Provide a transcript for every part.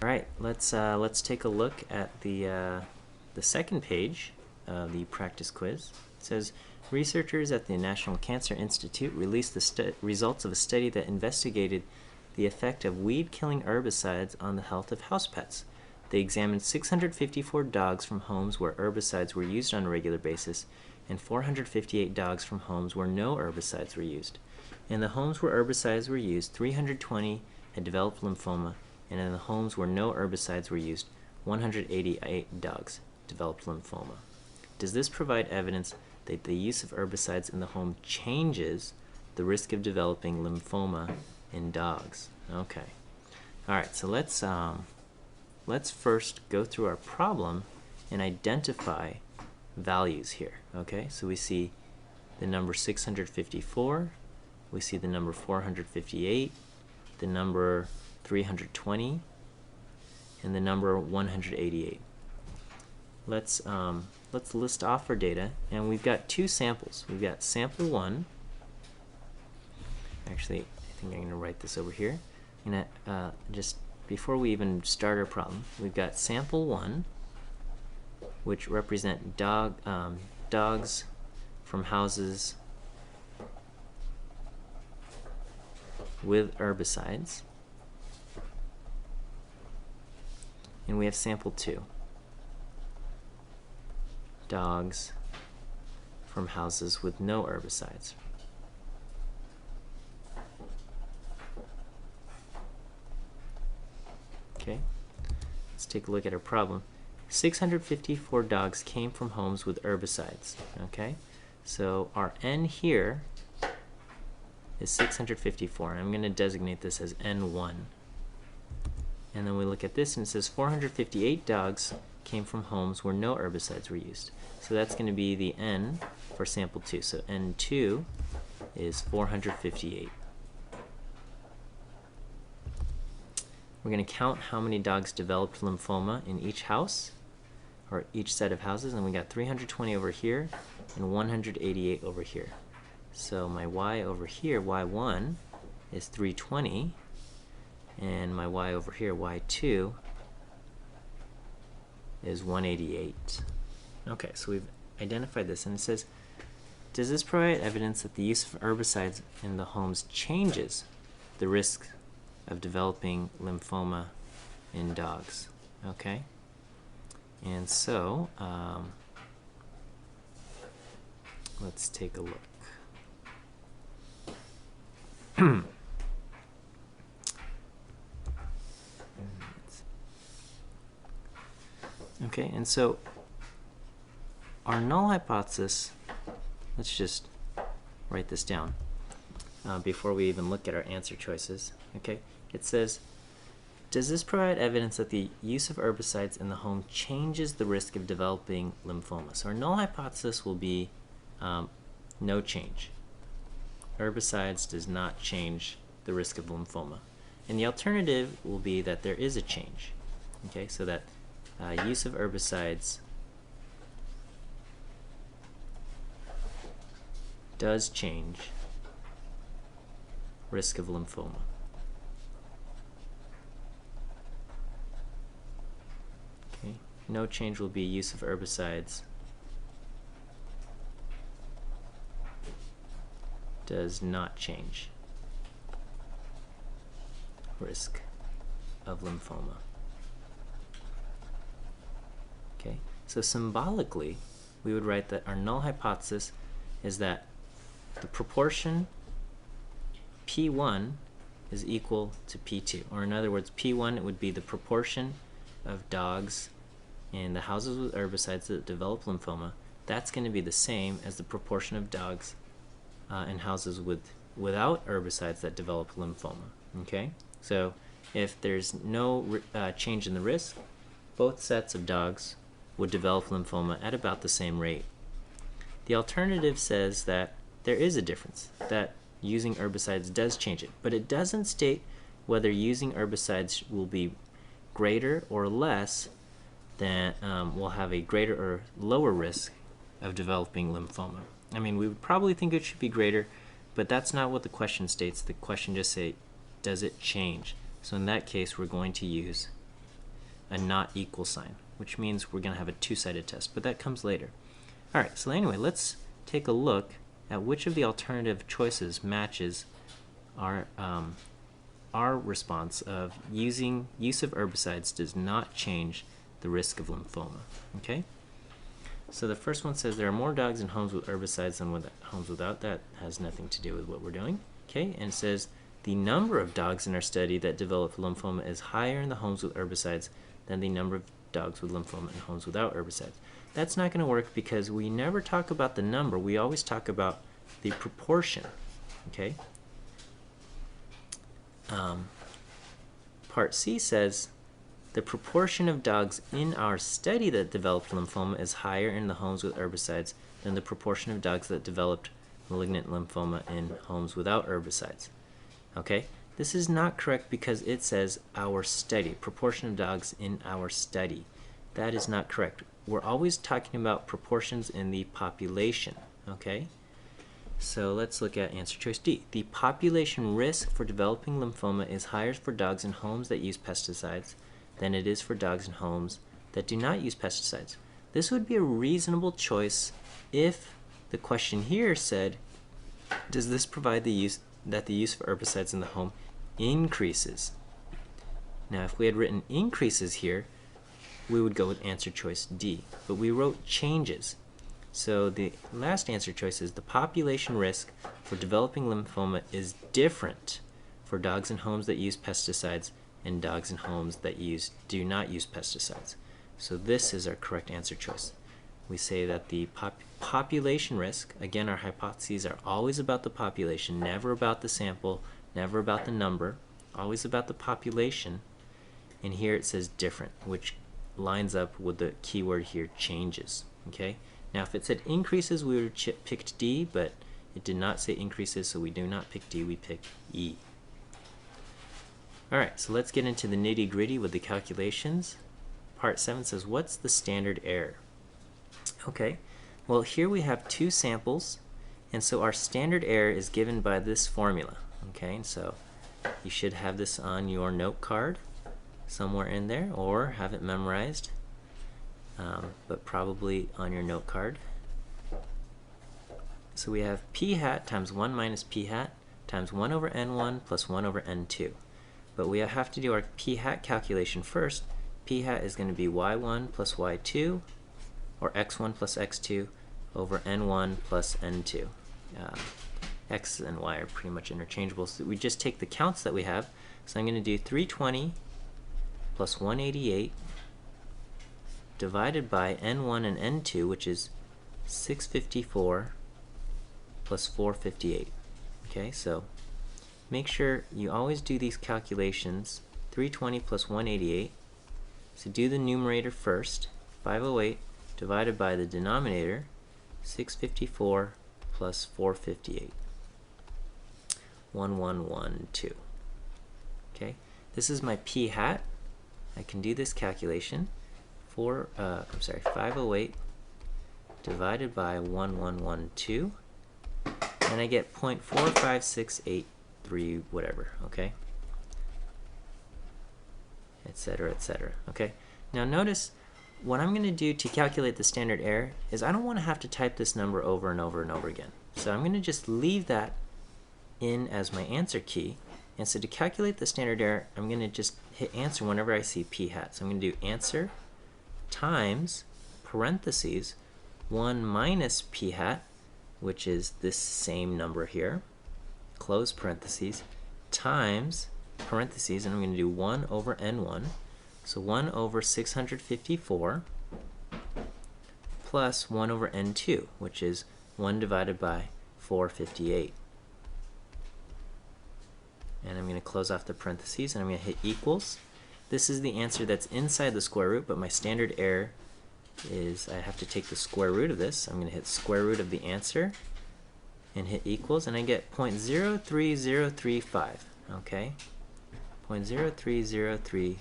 All right, let's take a look at the second page of the practice quiz. It says, researchers at the National Cancer Institute released the results of a study that investigated the effect of weed-killing herbicides on the health of house pets. They examined 654 dogs from homes where herbicides were used on a regular basis and 458 dogs from homes where no herbicides were used. In the homes where herbicides were used, 320 had developed lymphoma, and in the homes where no herbicides were used, 188 dogs developed lymphoma. Does this provide evidence that the use of herbicides in the home changes the risk of developing lymphoma in dogs? Okay. All right, so let's first go through our problem and identify values here. Okay, so we see the number 654, we see the number 458, the number 320, and the number 188. Let's list off our data, and we've got two samples. We've got sample 1. Actually, I think I'm going to write this over here. And just before we even start our problem, we've got sample 1, which represent dogs from houses with herbicides. And we have sample 2, dogs from houses with no herbicides. Okay, let's take a look at our problem. 654 dogs came from homes with herbicides. Okay, so our N here is 654. I'm going to designate this as N1. And then we look at this and it says 458 dogs came from homes where no herbicides were used. So that's going to be the N for sample 2. So N2 is 458. We're going to count how many dogs developed lymphoma in each house, or each set of houses, and we got 320 over here and 188 over here. So my Y over here, Y1, is 320, and my Y over here, Y2, is 188. Okay, so we've identified this, and it says, does this provide evidence that the use of herbicides in the homes changes the risk of developing lymphoma in dogs? Okay, and so let's take a look. Okay, and so our null hypothesis, let's just write this down before we even look at our answer choices. Okay, it says, does this provide evidence that the use of herbicides in the home changes the risk of developing lymphoma? So our null hypothesis will be no change. Herbicides does not change the risk of lymphoma. And the alternative will be that there is a change. Okay, so that use of herbicides does change risk of lymphoma. Okay, no change will be use of herbicides does not change risk of lymphoma. Okay, so symbolically, we would write that our null hypothesis is that the proportion P1 is equal to P2, or in other words, P1 would be the proportion of dogs in the houses with herbicides that develop lymphoma. That's going to be the same as the proportion of dogs in houses without herbicides that develop lymphoma. Okay, so if there's no change in the risk, both sets of dogs would develop lymphoma at about the same rate. The alternative says that there is a difference, that using herbicides does change it, but it doesn't state whether using herbicides will be greater or less than will have a greater or lower risk of developing lymphoma. I mean, we would probably think it should be greater, but that's not what the question states. The question just says, does it change? So in that case, we're going to use a not equal sign, which means we're going to have a two-sided test, but that comes later. All right, so anyway, let's take a look at which of the alternative choices matches our response of use of herbicides does not change the risk of lymphoma. Okay? So the first one says there are more dogs in homes with herbicides than with homes without. That has nothing to do with what we're doing. Okay? And it says the number of dogs in our study that develop lymphoma is higher in the homes with herbicides than the number of dogs with lymphoma in homes without herbicides. That's not going to work because we never talk about the number. We always talk about the proportion. Okay? Part C says the proportion of dogs in our study that developed lymphoma is higher in the homes with herbicides than the proportion of dogs that developed malignant lymphoma in homes without herbicides. Okay? This is not correct because it says our study, proportion of dogs in our study. That is not correct. We're always talking about proportions in the population. Okay? So let's look at answer choice D. The population risk for developing lymphoma is higher for dogs in homes that use pesticides than it is for dogs in homes that do not use pesticides. This would be a reasonable choice if the question here said, does this provide the use of herbicides in the home increases? Now, if we had written increases here, we would go with answer choice D, but we wrote changes. So the last answer choice is the population risk for developing lymphoma is different for dogs in homes that use pesticides and dogs in homes that do not use pesticides. So this is our correct answer choice. We say that the population risk, again, our hypotheses are always about the population, never about the sample, never about the number, always about the population. And here it says different, which lines up with the keyword here, changes. Okay? Now, if it said increases, we would have picked D, but it did not say increases, so we do not pick D, we pick E. All right, so let's get into the nitty-gritty with the calculations. Part 7 says, what's the standard error? Okay, well, here we have two samples, and so our standard error is given by this formula. Okay, and so you should have this on your note card somewhere in there, or have it memorized. But probably on your note card. So we have p hat times 1 minus p hat times 1 over n1 plus 1 over n2. But we have to do our p hat calculation first. P hat is going to be y1 plus y2, or x1 plus x2 over n1 plus n2. X and y are pretty much interchangeable, so we just take the counts that we have. So I'm going to do 320 plus 188 divided by n1 and n2, which is 654 plus 458. Okay, so make sure you always do these calculations. 320 plus 188. So do the numerator first. 508 divided by the denominator, 654 plus 458. 1112. Okay, this is my p hat. I can do this calculation. 508 divided by 1112, and I get 0.45683 whatever, okay, etc., etc. Okay, now notice what I'm going to do to calculate the standard error is I don't want to have to type this number over and over and over again, so I'm going to just leave that in as my answer key. And so to calculate the standard error, I'm going to just hit answer whenever I see p hat. So I'm going to do answer times parentheses 1 minus p hat, which is this same number here, close parentheses, times parentheses, and I'm going to do 1 over n1, so 1 over 654 plus 1 over n2, which is 1 divided by 458. And I'm going to close off the parentheses, and I'm going to hit equals. This is the answer that's inside the square root, but my standard error is I have to take the square root of this. I'm going to hit square root of the answer and hit equals, and I get 0.03035. Okay, 0.03035.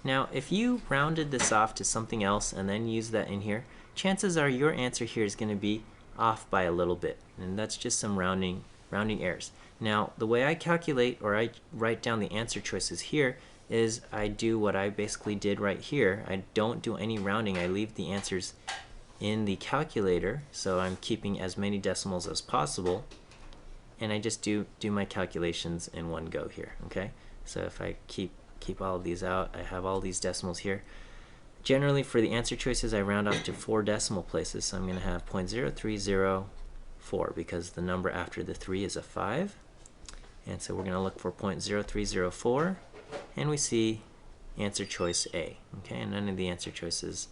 Now, if you rounded this off to something else and then use that in here, chances are your answer here is going to be off by a little bit, and that's just some rounding errors. Now, the way I calculate or I write down the answer choices here is I do what I basically did right here. I don't do any rounding. I leave the answers in the calculator, so I'm keeping as many decimals as possible, and I just do my calculations in one go here. Okay, so if I keep all of these out, I have all these decimals here. Generally, for the answer choices, I round off to 4 decimal places, so I'm going to have 0.0304 because the number after the 3 is a 5, and so we're going to look for 0.0304, and we see answer choice A. Okay, and none of the answer choices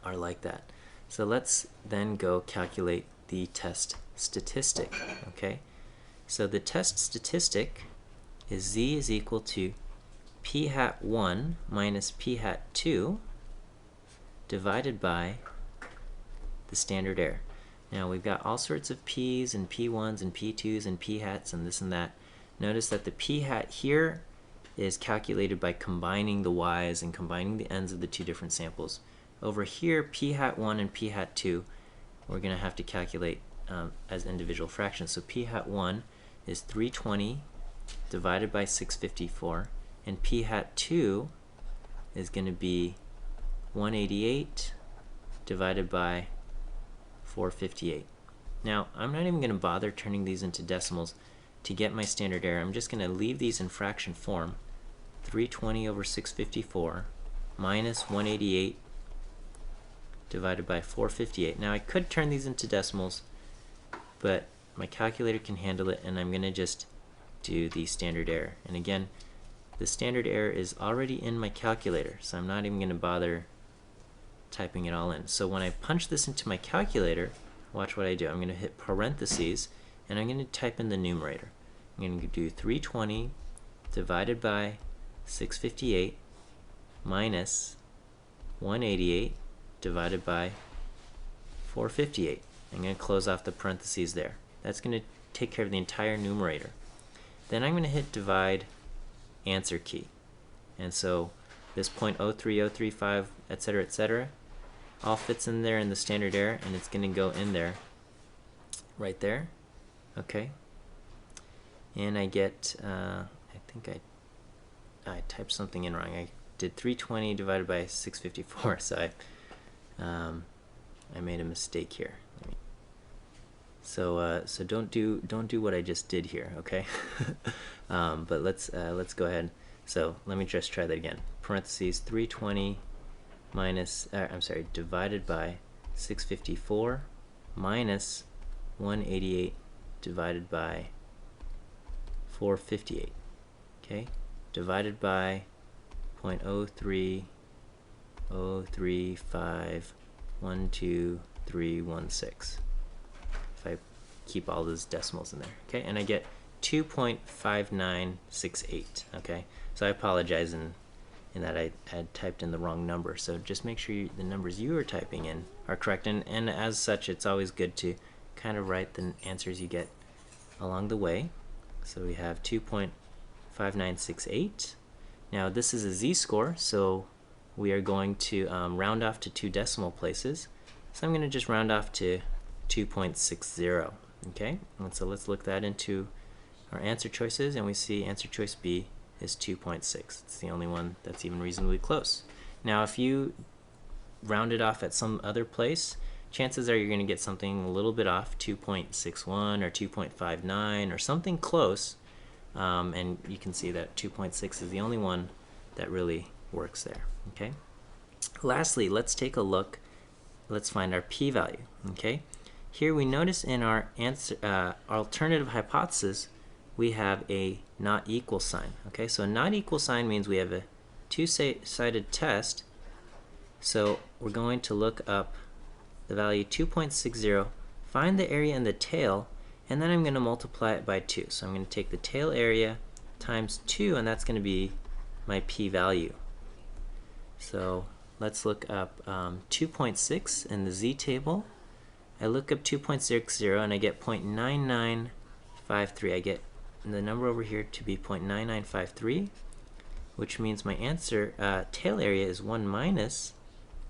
are like that. So let's then go calculate the test statistic. Okay, so the test statistic is z is equal to p hat 1 minus p hat 2 divided by the standard error. Now we've got all sorts of p's and p1s and p2s and p hats and this and that. Notice that the p hat here is calculated by combining the y's and combining the n's of the two different samples. Over here, p hat 1 and p hat 2, we're going to have to calculate as individual fractions. So p hat 1 is 320 divided by 654, and p hat 2 is going to be 188 divided by 458. Now, I'm not even going to bother turning these into decimals to get my standard error. I'm just going to leave these in fraction form. 320 over 654 minus 188 divided by 458. Now, I could turn these into decimals, but my calculator can handle it, and I'm going to just do the standard error. And again, the standard error is already in my calculator, so I'm not even going to bother typing it all in. So when I punch this into my calculator, watch what I do. I'm going to hit parentheses, and I'm going to type in the numerator. I'm going to do 320 divided by 658 minus 188 divided by 458. I'm going to close off the parentheses there. That's going to take care of the entire numerator. Then I'm going to hit divide answer key. And so this 0.03035, etc., all fits in there in the standard error, and it's going to go in there, right there. Okay. And I get, I think I typed something in wrong. I did 320 divided by 654, so I made a mistake here. So don't do what I just did here, okay? But let's go ahead. So let me just try that again. Parentheses 320 minus divided by 654 minus 188 divided by 458. Okay, divided by 0.030351216. If I keep all those decimals in there, okay, and I get 2.5968. Okay, so I apologize in that I had typed in the wrong number. So just make sure the numbers you are typing in are correct, and as such, it's always good to kind of write the answers you get along the way. So we have 2.5968. Now this is a z-score, so we are going to round off to 2 decimal places. So I'm going to just round off to 2.60. Okay, and so let's look that into our answer choices, and we see answer choice B is 2.6. It's the only one that's even reasonably close. Now if you round it off at some other place, chances are you're going to get something a little bit off, 2.61 or 2.59 or something close, and you can see that 2.6 is the only one that really works there. Okay. Lastly, let's take a look. Let's find our p-value. Okay. Here we notice in our answer, alternative hypothesis, we have a not equal sign. Okay, so a not equal sign means we have a two-sided test. So we're going to look up the value 2.60, find the area in the tail, and then I'm going to multiply it by 2. So I'm going to take the tail area times 2, and that's going to be my p-value. So let's look up 2.6 in the z-table. I look up 2.60 and I get 0.9953. I get the number over here to be 0.9953, which means my answer tail area is 1 minus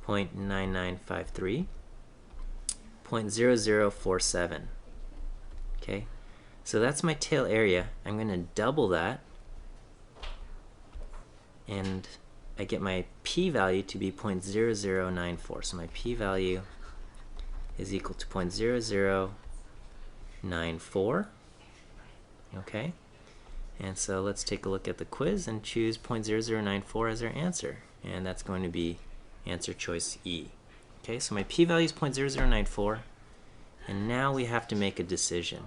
0.9953, 0.0047. Okay, so that's my tail area. I'm going to double that, and I get my p-value to be 0.0094. So my p-value is equal to 0.0094. Okay, and so let's take a look at the quiz and choose 0.0094 as our answer, and that's going to be answer choice E. Okay, so my p-value is 0.0094, and now we have to make a decision.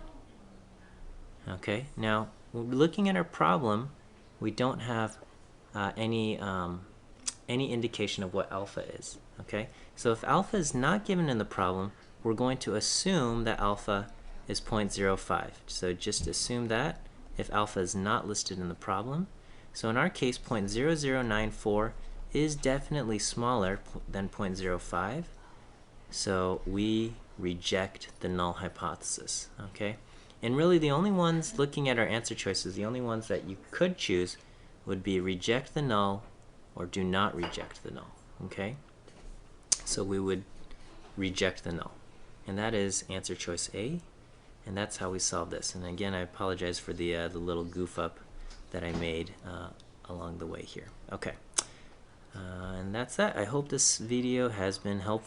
Okay, now looking at our problem, we don't have any indication of what alpha is. Okay, so if alpha is not given in the problem, we're going to assume that alpha is 0.05. So just assume that if alpha is not listed in the problem. So in our case, 0.0094 is definitely smaller than 0.05. So we reject the null hypothesis. Okay, and really the only ones, looking at our answer choices, the only ones that you could choose would be reject the null or do not reject the null. Okay, so we would reject the null, and that is answer choice A, and that's how we solve this. And again, I apologize for the little goof up that I made along the way here. Okay, and that's that. I hope this video has been helpful.